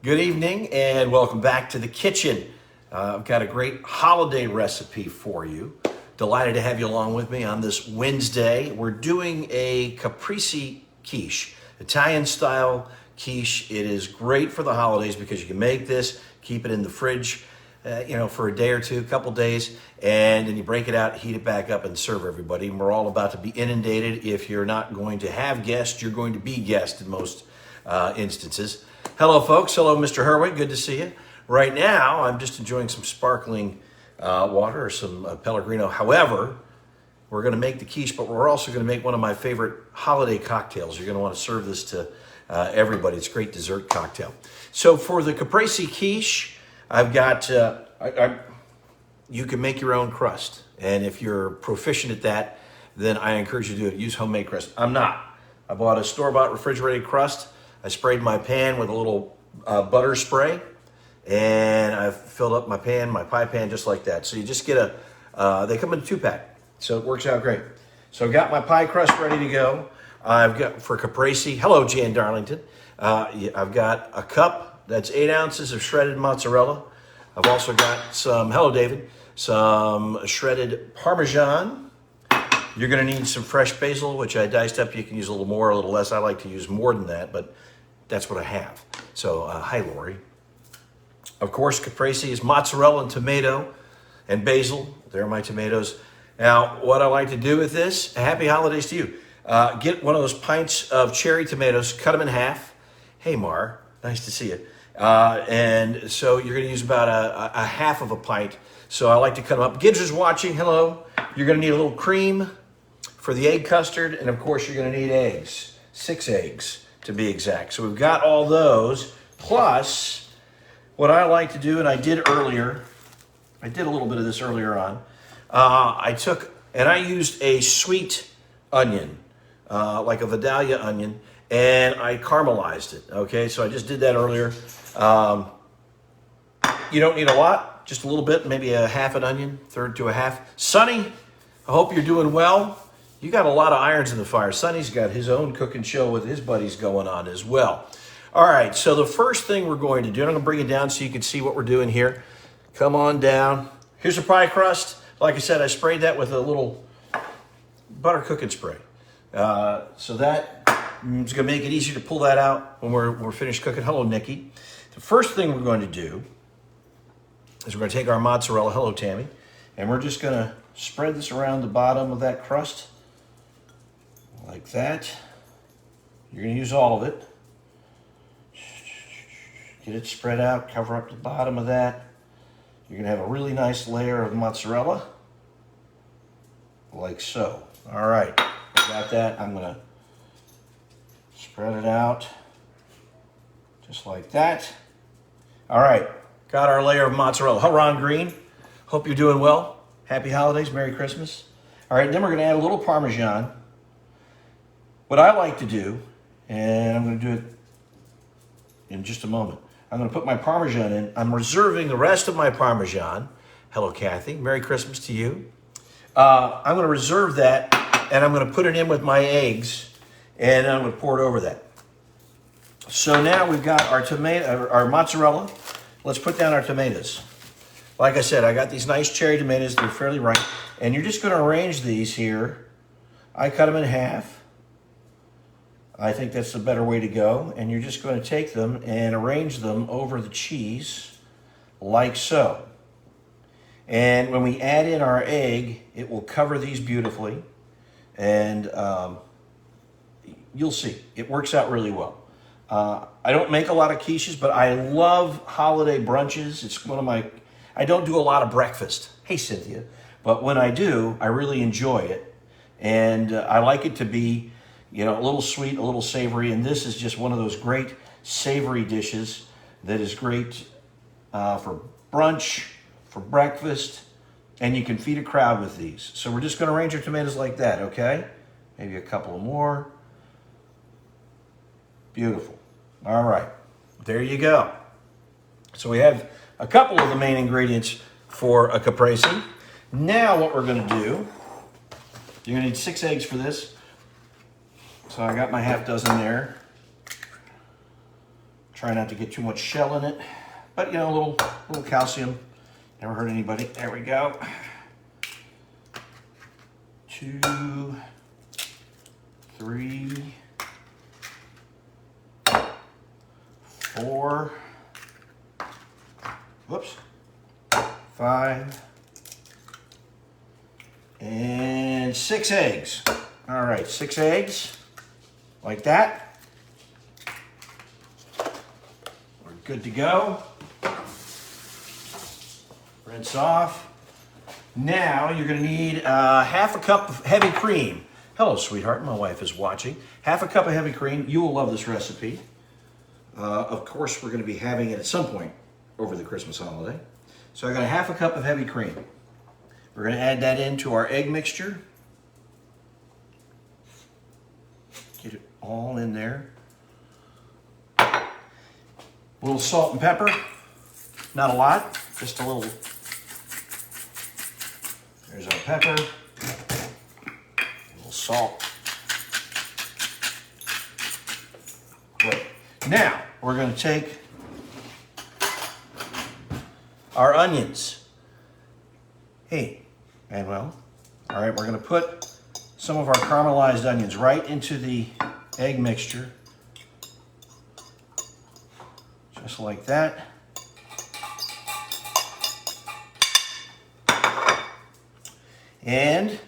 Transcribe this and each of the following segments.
Good evening and welcome back to the kitchen. I've got a great holiday recipe for you. Delighted to have you along with me on this Wednesday. We're doing a Caprese quiche, Italian style quiche. It is great for the holidays because you can make this, keep it in the fridge, for a day or two, a couple days, and then you break it out, heat it back up, and serve everybody. And we're all about to be inundated. If you're not going to have guests, you're going to be guests in most instances. Hello, folks. Hello, Mr. Herwig. Good to see you. Right now, I'm just enjoying some sparkling water or some Pellegrino. However, we're going to make the quiche, but we're also going to make one of my favorite holiday cocktails. You're going to want to serve this to everybody. It's a great dessert cocktail. So for the Caprese quiche, I've got, you can make your own crust. And if you're proficient at that, then I encourage you to do it. Use homemade crust. I'm not. I bought a store-bought refrigerated crust. I sprayed my pan with a little butter spray, and I filled up my pie pan just like that. So you just get they come in a 2-pack, so it works out great. So I've got my pie crust ready to go. I've got, for Caprese, hello Jan Darlington. I've got a cup, that's 8 ounces of shredded mozzarella. I've also got some, hello David, some shredded Parmesan. You're gonna need some fresh basil, which I diced up. You can use a little more, a little less. I like to use more than that, but that's what I have. So, hi, Lori. Of course, Caprese is mozzarella and tomato and basil. There are my tomatoes. Now, what I like to do with this, happy holidays to you. Get one of those pints of cherry tomatoes, cut them in half. Hey, Mar, nice to see you. And so you're going to use about a half of a pint. So I like to cut them up. Gibbs is watching. Hello. You're going to need a little cream for the egg custard. And, of course, you're going to need eggs, 6 eggs. To be exact. So we've got all those, plus what I like to do, and I did earlier, I did a little bit of this earlier on, I took, and I used a sweet onion, like a Vidalia onion, and I caramelized it, okay? So I just did that earlier. You don't need a lot, just a little bit, maybe a half an onion, third to a half. Sonny, I hope you're doing well. You got a lot of irons in the fire. Sonny's got his own cooking show with his buddies going on as well. All right, so the first thing we're going to do, and I'm going to bring it down so you can see what we're doing here. Come on down. Here's a pie crust. Like I said, I sprayed that with a little butter cooking spray. So that is going to make it easier to pull that out when we're finished cooking. Hello, Nikki. The first thing we're going to do is we're going to take our mozzarella. Hello, Tammy. And we're just going to spread this around the bottom of that crust. Like that. You're going to use all of it. Get it spread out, cover up the bottom of that. You're going to have a really nice layer of mozzarella. Like so. All right. Got that. I'm going to spread it out. Just like that. All right. Got our layer of mozzarella. Hello, Ron Green. Hope you're doing well. Happy holidays. Merry Christmas. All right. Then we're going to add a little Parmesan. What I like to do, and I'm going to do it in just a moment, I'm going to put my Parmesan in. I'm reserving the rest of my Parmesan. Hello, Kathy. Merry Christmas to you. I'm going to reserve that, and I'm going to put it in with my eggs, and I'm going to pour it over that. So now we've got our mozzarella. Let's put down our tomatoes. Like I said, I got these nice cherry tomatoes. They're fairly ripe. And you're just going to arrange these here. I cut them in half. I think that's the better way to go. And you're just going to take them and arrange them over the cheese like so. And when we add in our egg, it will cover these beautifully. And you'll see, it works out really well. I don't make a lot of quiches, but I love holiday brunches. It's one of my, I don't do a lot of breakfast. Hey, Cynthia. But when I do, I really enjoy it. And I like it to be, a little sweet, a little savory, and this is just one of those great savory dishes that is great for brunch, for breakfast, and you can feed a crowd with these. So we're just going to arrange our tomatoes like that, okay? Maybe a couple more. Beautiful. All right, there you go. So we have a couple of the main ingredients for a Caprese. Now what we're going to do, you're going to need 6 eggs for this. So I got my half dozen there. Try not to get too much shell in it, but you know, a little calcium never hurt anybody. There we go. 2, 3, 4, whoops, 5, and 6 eggs. All right, 6 eggs, like that. We're good to go. Rinse off. Now you're gonna need half a cup of heavy cream. Hello, sweetheart, my wife is watching. Half a cup of heavy cream. You will love this recipe. Of course, we're gonna be having it at some point over the Christmas holiday. So I got a half a cup of heavy cream. We're gonna add that into our egg mixture. Get it all in there. A little salt and pepper. Not a lot, just a little. There's our pepper. A little salt. Great. Now, we're gonna take our onions. Hey, Manuel. All right, we're gonna put some of our caramelized onions right into the egg mixture. Just like that. And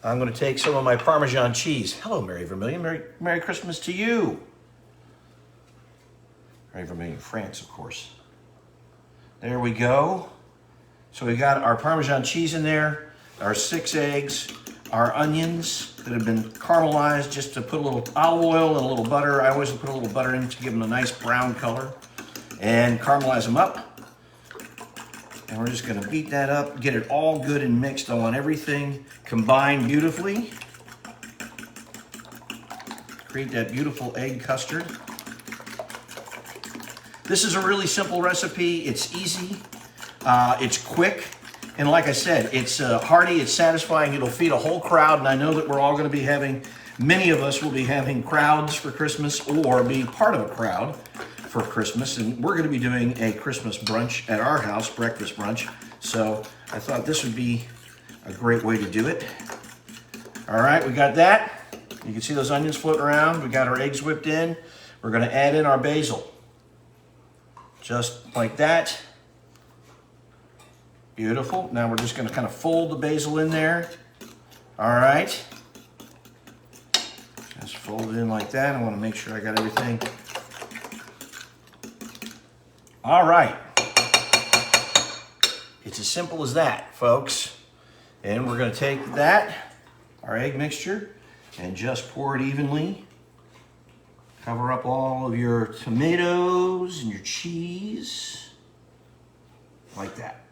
I'm gonna take some of my Parmesan cheese. Hello, Mary Vermillion. Merry Christmas to you. Mary Vermillion, France, of course. There we go. So we got our Parmesan cheese in there, our 6 eggs, our onions that have been caramelized, just to put a little olive oil and a little butter. I always put a little butter in to give them a nice brown color, and caramelize them up. And we're just gonna beat that up, get it all good and mixed. I want everything combined beautifully. Create that beautiful egg custard. This is a really simple recipe. It's easy, it's quick, and like I said, it's hearty, it's satisfying. It'll feed a whole crowd, and I know that we're all gonna be having, many of us will be having crowds for Christmas or be part of a crowd for Christmas, and we're gonna be doing a Christmas brunch at our house, breakfast brunch. So I thought this would be a great way to do it. All right, we got that. You can see those onions floating around. We got our eggs whipped in. We're gonna add in our basil. Just like that. Beautiful. Now we're just gonna kind of fold the basil in there. All right. Just fold it in like that. I wanna make sure I got everything. All right. It's as simple as that, folks. And we're gonna take that, our egg mixture, and just pour it evenly. Cover up all of your tomatoes and your cheese, like that.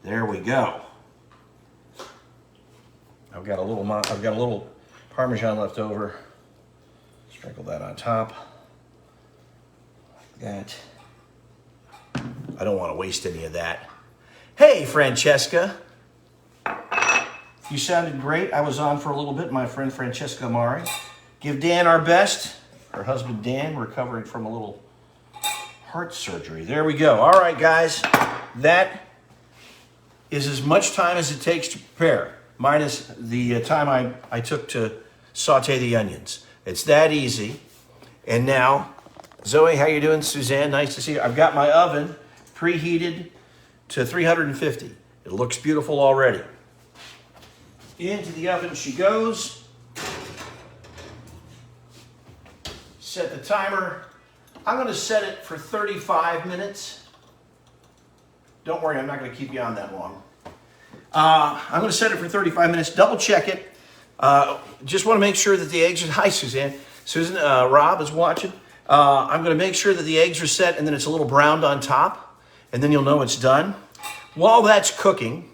There we go. I've got a little Parmesan left over. Sprinkle that on top. That. I don't want to waste any of that. Hey, Francesca. You sounded great. I was on for a little bit, my friend Francesca Amari. Give Dan our best. Her husband Dan, recovering from a little heart surgery. There we go. All right, guys. That is as much time as it takes to prepare, minus the time I took to saute the onions. It's that easy. And now, Zoe, how you doing? Suzanne, nice to see you. I've got my oven preheated to 350. It looks beautiful already. Into the oven she goes. Set the timer. I'm going to set it for 35 minutes. Don't worry, I'm not going to keep you on that long. I'm going to set it for 35 minutes. Double check it. Just want to make sure that the eggs are... Hi, Suzanne. Susan, Rob is watching. I'm going to make sure that the eggs are set and then it's a little browned on top. And then you'll know it's done. While that's cooking...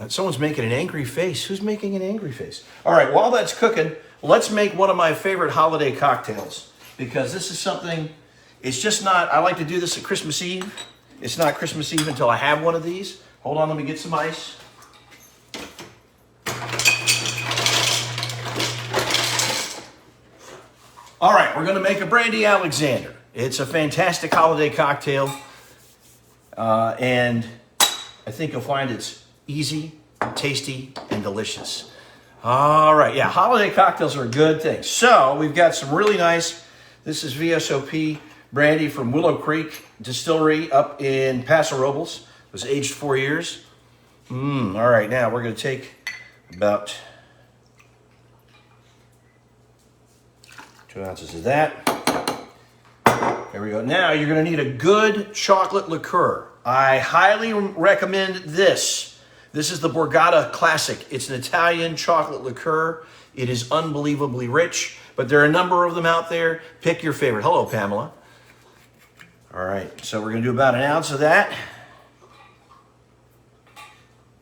Someone's making an angry face. Who's making an angry face? All right, while that's cooking, let's make one of my favorite holiday cocktails, because this is something, it's just not, I like to do this at Christmas Eve. It's not Christmas Eve until I have one of these. Hold on, let me get some ice. All right, we're gonna make a Brandy Alexander. It's a fantastic holiday cocktail. And I think you'll find it's easy, tasty, and delicious. All right, yeah, holiday cocktails are a good thing. So we've got some really nice, this is VSOP brandy from Willow Creek Distillery up in Paso Robles. It was aged 4 years. All right, now we're gonna take about 2 ounces of that. There we go. Now you're gonna need a good chocolate liqueur. I highly recommend this. This is the Borgata Classic. It's an Italian chocolate liqueur. It is unbelievably rich, but there are a number of them out there. Pick your favorite. Hello, Pamela. All right, so we're gonna do about 1 ounce of that.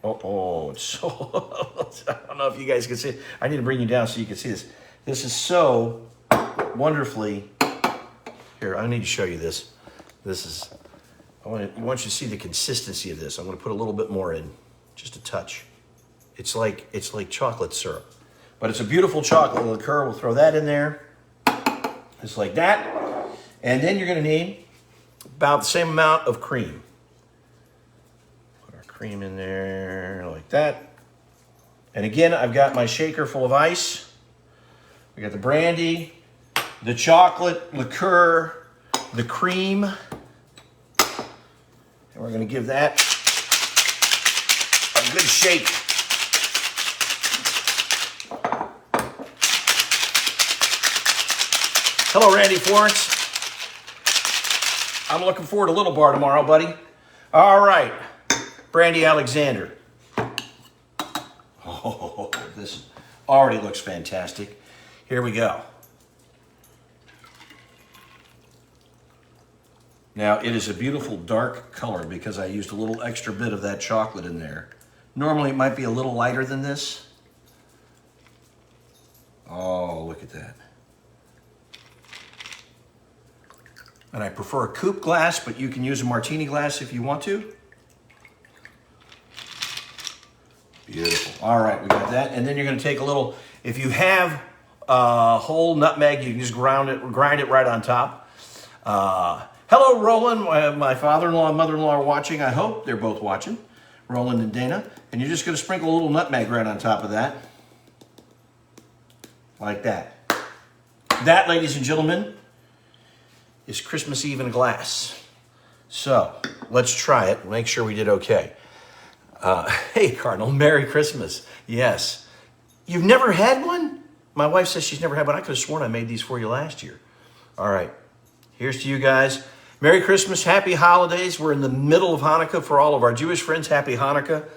It's so, I don't know if you guys can see it. I need to bring you down so you can see this. This is so wonderfully, here, I need to show you this. This is, I want you to see the consistency of this. I'm gonna put a little bit more in, just a touch. It's like chocolate syrup, but it's a beautiful chocolate liqueur. We'll throw that in there, just like that. And then you're gonna need about the same amount of cream. Put our cream in there like that. And again, I've got my shaker full of ice. We got the brandy, the chocolate liqueur, the cream. And we're gonna give that a good shake. Hello, Randy Florence. I'm looking forward to Little Bar tomorrow, buddy. All right, Brandy Alexander. Oh, this already looks fantastic. Here we go. Now, it is a beautiful dark color because I used a little extra bit of that chocolate in there. Normally, it might be a little lighter than this. Oh, look at that. And I prefer a coupe glass, but you can use a martini glass if you want to. Beautiful. All right, we got that. And then you're going to take a little, if you have whole nutmeg, you can just grind it right on top. Hello, Roland. My father-in-law and mother-in-law are watching. I hope they're both watching, Roland and Dana. And you're just going to sprinkle a little nutmeg right on top of that. Like that. That, ladies and gentlemen, is Christmas Eve in a glass. So let's try it. Make sure we did okay. Hey, Cardinal, Merry Christmas. Yes. You've never had one? My wife says she's never had one. I could have sworn I made these for you last year. All right. Here's to you guys. Merry Christmas. Happy holidays. We're in the middle of Hanukkah. For all of our Jewish friends, happy Hanukkah.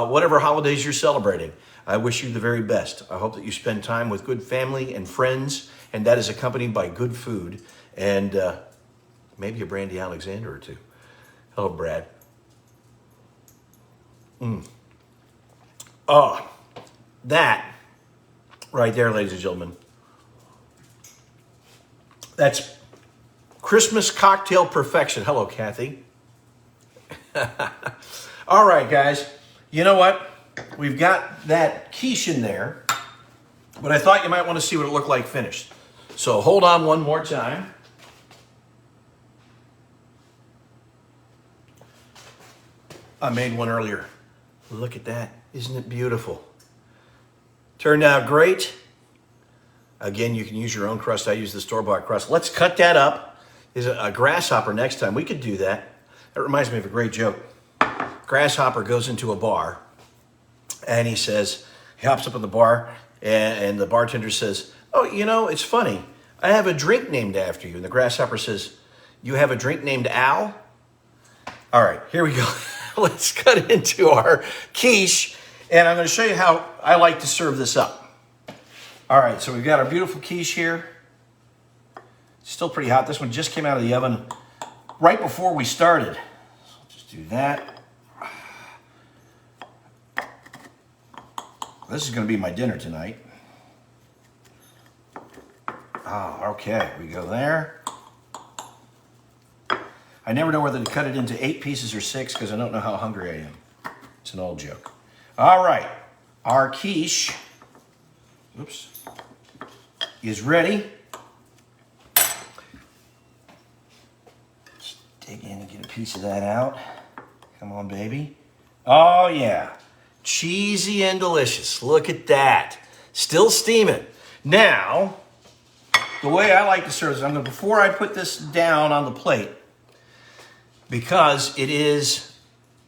Whatever holidays you're celebrating, I wish you the very best. I hope that you spend time with good family and friends, and that is accompanied by good food and maybe a Brandy Alexander or two. Hello, Brad. Oh, that right there, ladies and gentlemen, that's Christmas cocktail perfection. Hello, Kathy. All right, guys. You know what? We've got that quiche in there, but I thought you might want to see what it looked like finished. So hold on one more time. I made one earlier. Look at that. Isn't it beautiful? Turned out great. Again, you can use your own crust. I use the store-bought crust. Let's cut that up. Is a grasshopper next time. We could do that. That reminds me of a great joke. Grasshopper goes into a bar, and he hops up in the bar, and the bartender says, "Oh, you know, it's funny. I have a drink named after you." And the grasshopper says, "You have a drink named Al?" All right, here we go. Let's cut into our quiche, and I'm going to show you how I like to serve this up. All right, so we've got our beautiful quiche here. Still pretty hot. This one just came out of the oven right before we started. So I'll just do that. This is going to be my dinner tonight. Oh, okay, we go there. I never know whether to cut it into 8 pieces or 6 because I don't know how hungry I am. It's an old joke. All right, our quiche, is ready. Get a piece of that out. Come on, baby. Oh, yeah. Cheesy and delicious. Look at that. Still steaming. Now, the way I like to serve this, before I put this down on the plate, because it is,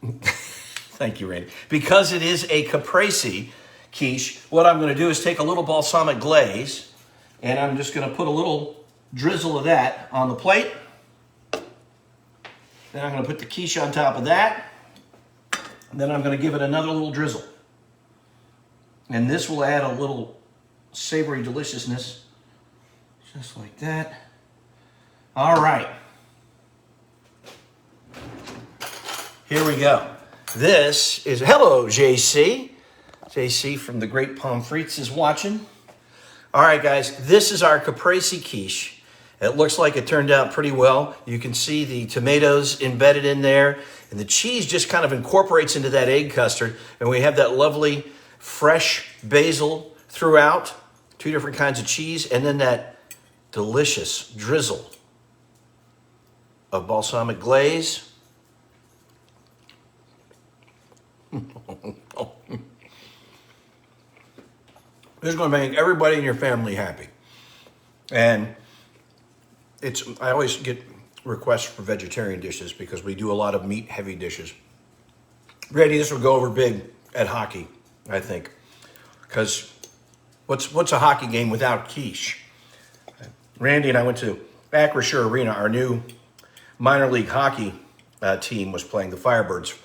thank you, Randy, because it is a Caprese quiche, what I'm going to do is take a little balsamic glaze, and I'm just going to put a little drizzle of that on the plate. Then I'm going to put the quiche on top of that. And then I'm going to give it another little drizzle. And this will add a little savory deliciousness. Just like that. All right. Here we go. This is, hello, JC. JC from the Great Pommes Frites is watching. All right, guys, this is our Caprese quiche. It looks like it turned out pretty well. You can see the tomatoes embedded in there, and the cheese just kind of incorporates into that egg custard, and we have that lovely fresh basil throughout, 2 different kinds of cheese, and then that delicious drizzle of balsamic glaze. This is going to make everybody in your family happy. And I always get requests for vegetarian dishes because we do a lot of meat-heavy dishes. Randy, this would go over big at hockey, I think. Because what's a hockey game without quiche? Randy and I went to Acrisure Arena. Our new minor league hockey team was playing the Firebirds.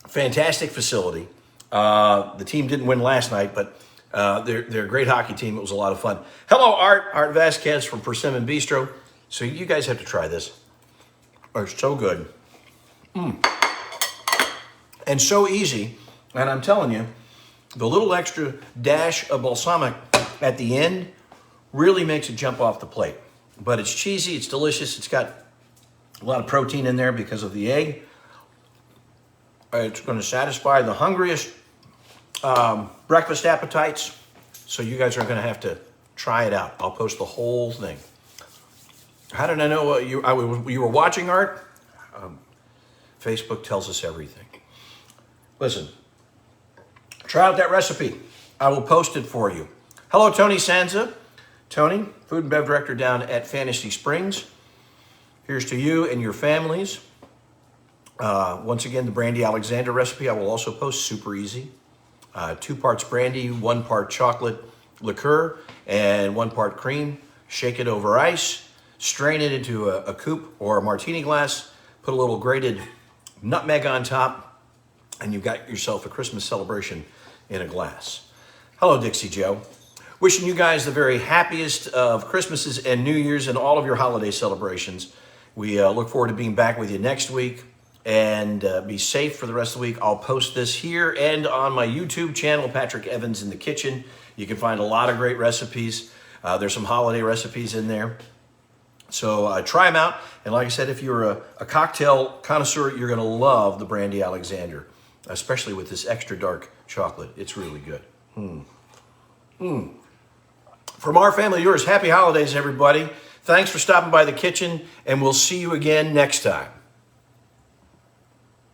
Fantastic facility. The team didn't win last night, but they're a great hockey team. It was a lot of fun. Hello, Art Vasquez from Persimmon Bistro. So you guys have to try this. It's so good. And so easy. And I'm telling you, the little extra dash of balsamic at the end really makes it jump off the plate. But it's cheesy, it's delicious. It's got a lot of protein in there because of the egg. It's going to satisfy the hungriest breakfast appetites. So you guys are going to have to try it out. I'll post the whole thing. How did I know you were watching, Art? Facebook tells us everything. Listen, try out that recipe. I will post it for you. Hello, Tony Sanza. Tony, Food and Bev Director down at Fantasy Springs. Here's to you and your families. Once again, the Brandy Alexander recipe I will also post, super easy. 2 parts brandy, 1 part chocolate liqueur, and 1 part cream. Shake it over ice, strain it into a coupe or a martini glass, put a little grated nutmeg on top, and you've got yourself a Christmas celebration in a glass. Hello, Dixie Joe. Wishing you guys the very happiest of Christmases and New Year's and all of your holiday celebrations. We look forward to being back with you next week. And be safe for the rest of the week. I'll post this here and on my YouTube channel, Patrick Evans in the Kitchen. You can find a lot of great recipes. There's some holiday recipes in there. So try them out. And like I said, if you're a cocktail connoisseur, you're going to love the Brandy Alexander, especially with this extra dark chocolate. It's really good. From our family to yours, happy holidays, everybody. Thanks for stopping by the kitchen, and we'll see you again next time.